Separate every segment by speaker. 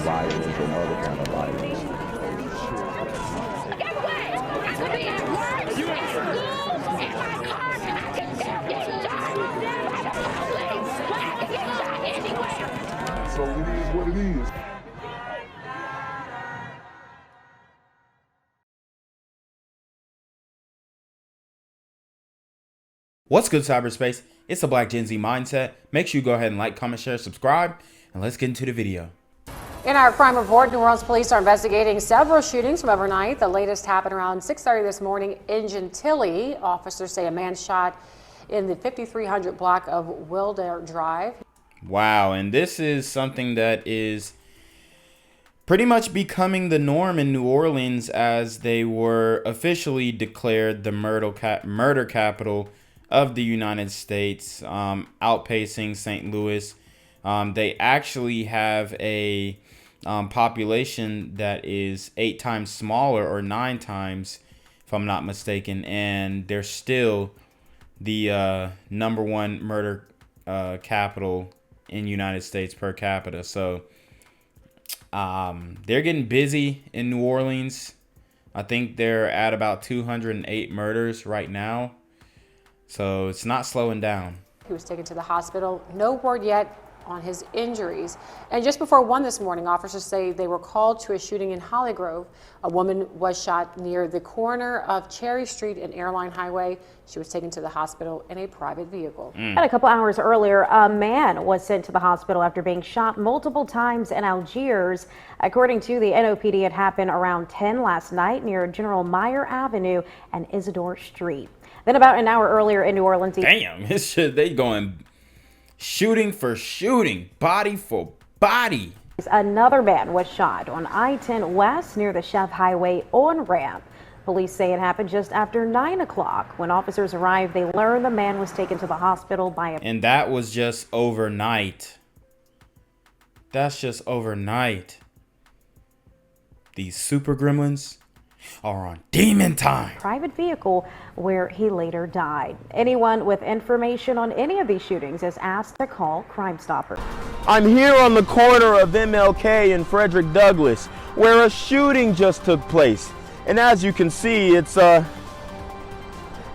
Speaker 1: violence or no other kind of violence.
Speaker 2: Get away! I could be at work, at school, in my car, I can still get shot by the police. I can get shot anywhere.
Speaker 1: So it is what it is.
Speaker 3: What's good, cyberspace? It's the Black Gen Z Mindset. Make sure you go ahead and like, comment, share, subscribe, and let's get into the video.
Speaker 4: In our crime report, New Orleans police are investigating several shootings from overnight. The latest happened around 6:30 this morning in Gentilly. Officers say a man shot in the 5300 block of Wilder Drive.
Speaker 3: Wow, and this is something that is pretty much becoming the norm in New Orleans, as they were officially declared the murder capital of the United States, outpacing St. Louis. They actually have a population that is 8 times smaller, or 9 times, if I'm not mistaken, and they're still the #1 murder capital in United States per capita. So they're getting busy in New Orleans. I think they're at about 208 murders right now. So it's not slowing down.
Speaker 4: He was taken to the hospital. No word yet on his injuries. And just before 1 this morning, officers say they were called to a shooting in Hollygrove. A woman was shot near the corner of Cherry Street and Airline Highway. She was taken to the hospital in a private vehicle.
Speaker 5: And a couple hours earlier, a man was sent to the hospital after being shot multiple times in Algiers. According to the NOPD, it happened around 10 last night near General Meyer Avenue and Isidore Street. Then about an hour earlier in New Orleans.
Speaker 3: Damn, this shit, they going shooting for shooting, body for body.
Speaker 5: Another man was shot on I-10 West near the Chef Highway on-ramp. Police say it happened just after 9 o'clock. When officers arrived, they learned the man was taken to the hospital by a...
Speaker 3: And that was just overnight. That's just overnight. These super gremlins are on demon time.
Speaker 5: Private vehicle where he later died. Anyone with information on any of these shootings is asked to call Crime Stoppers.
Speaker 6: I'm here on the corner of MLK and Frederick Douglass, where a shooting just took place. And as you can see, it's a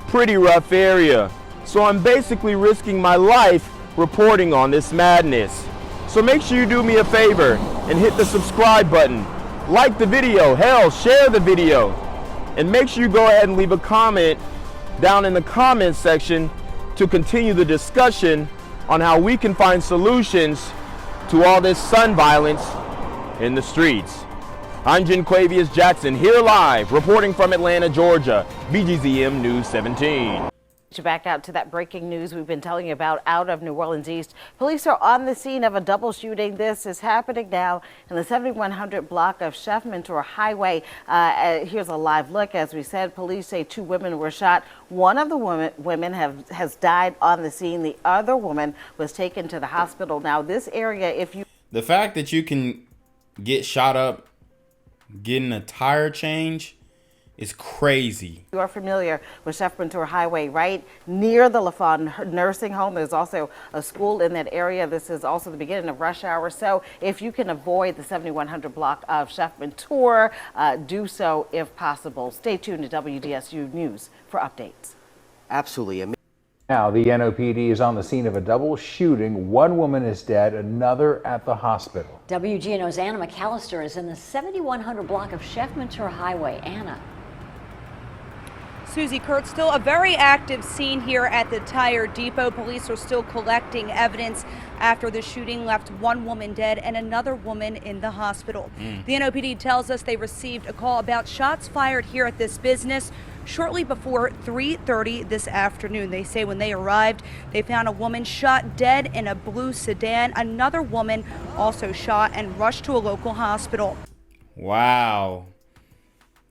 Speaker 6: pretty rough area. So I'm basically risking my life reporting on this madness. So make sure you do me a favor and hit the subscribe button. Like the video, hell, share the video, and make sure you go ahead and leave a comment down in the comments section to continue the discussion on how we can find solutions to all this son violence in the streets. I'm Jenquavius Jackson, here live, reporting from Atlanta, Georgia, BGZM News 17.
Speaker 7: Back out to that breaking news we've been telling you about out of New Orleans East. Police are on the scene of a double shooting. This is happening now in the 7100 block of Chef Mentor Highway. Here's a live look. As we said, police say 2 women were shot. One of the women has died on the scene. The other woman was taken to the hospital. Now, this area,
Speaker 3: the fact that you can get shot up getting a tire change is crazy.
Speaker 7: You are familiar with Chef Mentor Highway, right near the LaFawn nursing home. There's also a school in that area. This is also the beginning of rush hour. So if you can avoid the 7100 block of Chef Mentor, do so if possible. Stay tuned to WDSU News for updates.
Speaker 8: Absolutely.
Speaker 9: Now, the NOPD is on the scene of a double shooting. One woman is dead, another at the hospital.
Speaker 10: WGNO's Anna McAllister is in the 7100 block of Chef Mentor Highway. Anna.
Speaker 11: Susie Kurtz, still a very active scene here at the tire depot. Police are still collecting evidence after the shooting left one woman dead and another woman in the hospital. The NOPD tells us they received a call about shots fired here at this business shortly before 3:30 this afternoon. They say when they arrived, they found a woman shot dead in a blue sedan. Another woman also shot and rushed to a local hospital.
Speaker 3: Wow.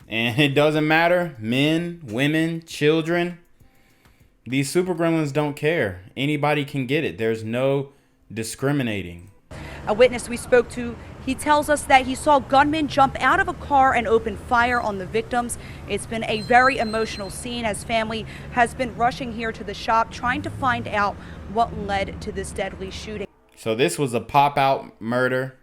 Speaker 3: And it doesn't matter, men, women, children. These super gremlins don't care. Anybody can get it. There's no discriminating.
Speaker 11: A witness we spoke to, he tells us that he saw gunmen jump out of a car and open fire on the victims. It's been a very emotional scene as family has been rushing here to the shop trying to find out what led to this deadly shooting.
Speaker 3: So this was a pop-out murder.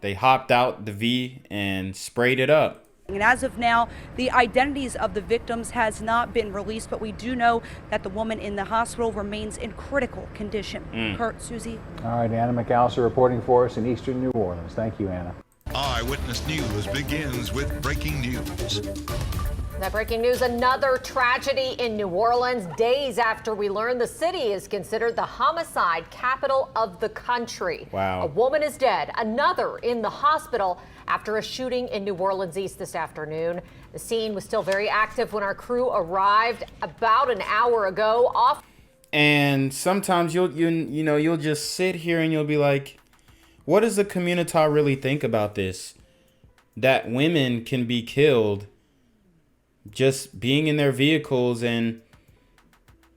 Speaker 3: They hopped out the V and sprayed it up.
Speaker 11: And as of now, the identities of the victims has not been released, but we do know that the woman in the hospital remains in critical condition. Kurt, Susie.
Speaker 9: All right, Anna McAllister reporting for us in eastern New Orleans. Thank you, Anna.
Speaker 8: Eyewitness News begins with breaking news.
Speaker 12: That breaking news, another tragedy in New Orleans. Days after we learned the city is considered the homicide capital of the country.
Speaker 3: Wow.
Speaker 12: A woman is dead, another in the hospital after a shooting in New Orleans East this afternoon. The scene was still very active when our crew arrived about an hour ago.
Speaker 3: And sometimes you'll just sit here and you'll be like, what does the community really think about this? That women can be killed just being in their vehicles and,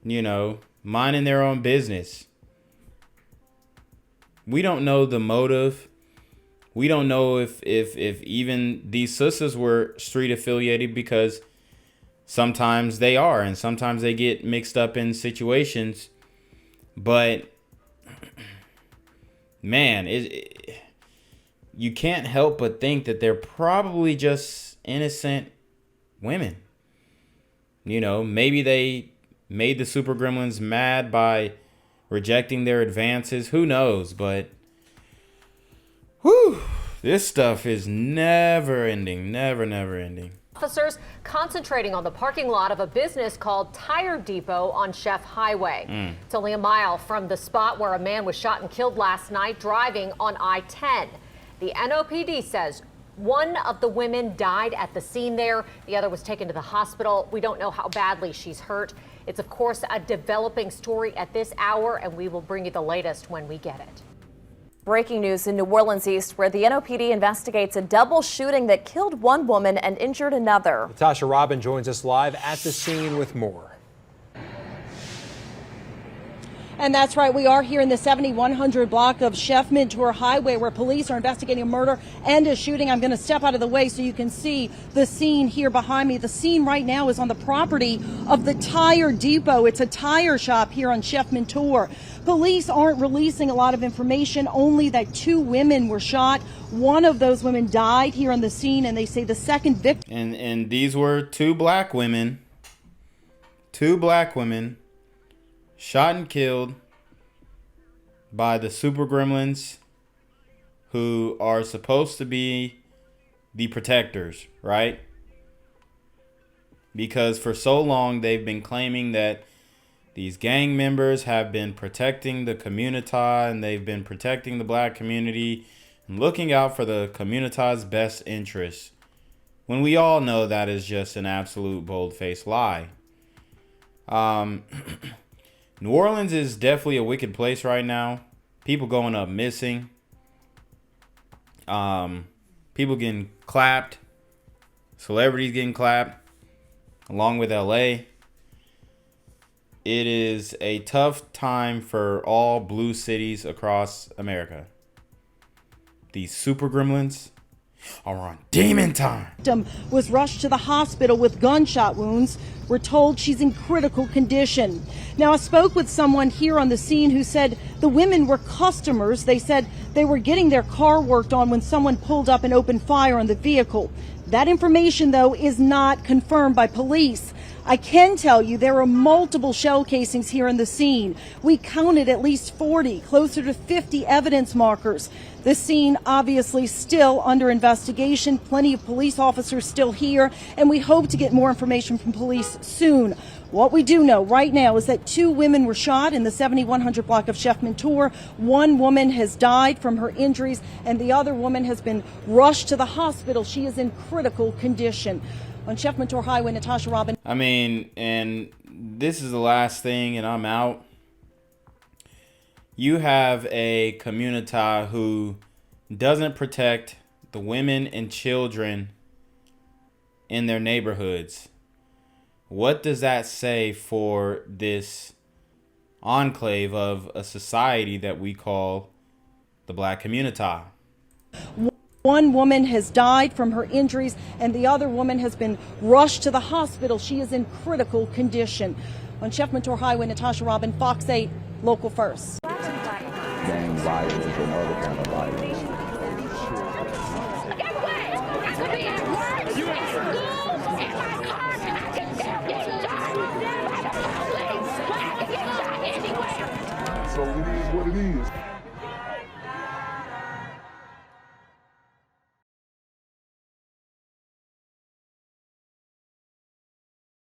Speaker 3: minding their own business. We don't know the motive. We don't know if even these sisters were street affiliated, because sometimes they are and sometimes they get mixed up in situations. But man, you can't help but think that they're probably just innocent women. Maybe they made the super gremlins mad by rejecting their advances. Who knows? But this stuff is never ending. Never ending.
Speaker 12: Officers concentrating on the parking lot of a business called Tire Depot on Chef Highway. It's only a mile from the spot where a man was shot and killed last night driving on I-10. The NOPD says one of the women died at the scene there. The other was taken to the hospital. We don't know how badly she's hurt. It's, of course, a developing story at this hour, and we will bring you the latest when we get it.
Speaker 13: Breaking news in New Orleans East, where the NOPD investigates a double shooting that killed one woman and injured another.
Speaker 14: Natasha Robin joins us live at the scene with more.
Speaker 15: And that's right. We are here in the 7100 block of Chef Mentor Highway, where police are investigating a murder and a shooting. I'm going to step out of the way so you can see the scene here behind me. The scene right now is on the property of the Tire Depot. It's a tire shop here on Chef Mentor. Police aren't releasing a lot of information, only that 2 women were shot. One of those women died here on the scene, and they say the second victim.
Speaker 3: And these were 2 black women. 2 black women shot and killed by the super gremlins, who are supposed to be the protectors, right? Because for so long they've been claiming that these gang members have been protecting the community and they've been protecting the black community and looking out for the community's best interests, when we all know that is just an absolute bold-faced lie. New Orleans is definitely a wicked place right now. People going up missing. People getting clapped. Celebrities getting clapped. Along with LA. It is a tough time for all blue cities across America. These super gremlins are on demon time.
Speaker 15: Victim was rushed to the hospital with gunshot wounds. We're told she's in critical condition. Now, I spoke with someone here on the scene who said the women were customers. They said they were getting their car worked on when someone pulled up and opened fire on the vehicle. That information, though, is not confirmed by police. I can tell you there are multiple shell casings here in the scene. We counted at least 40, closer to 50 evidence markers. The scene obviously still under investigation. Plenty of police officers still here, and we hope to get more information from police soon. What we do know right now is that 2 women were shot in the 7100 block of Chef Mentor. 1 woman has died from her injuries, and the other woman has been rushed to the hospital. She is in critical condition. On Chef Mentor Highway, Natasha Robin.
Speaker 3: I mean, and this is the last thing, and I'm out. You have a community who doesn't protect the women and children in their neighborhoods. What does that say for this enclave of a society that we call the black community?
Speaker 15: 1 woman has died from her injuries, and the other woman has been rushed to the hospital. She is in critical condition. On Chef Mentor Highway, Natasha Robin, Fox 8, Local First.
Speaker 1: Gang violence and other kind of violence. So it is what it is.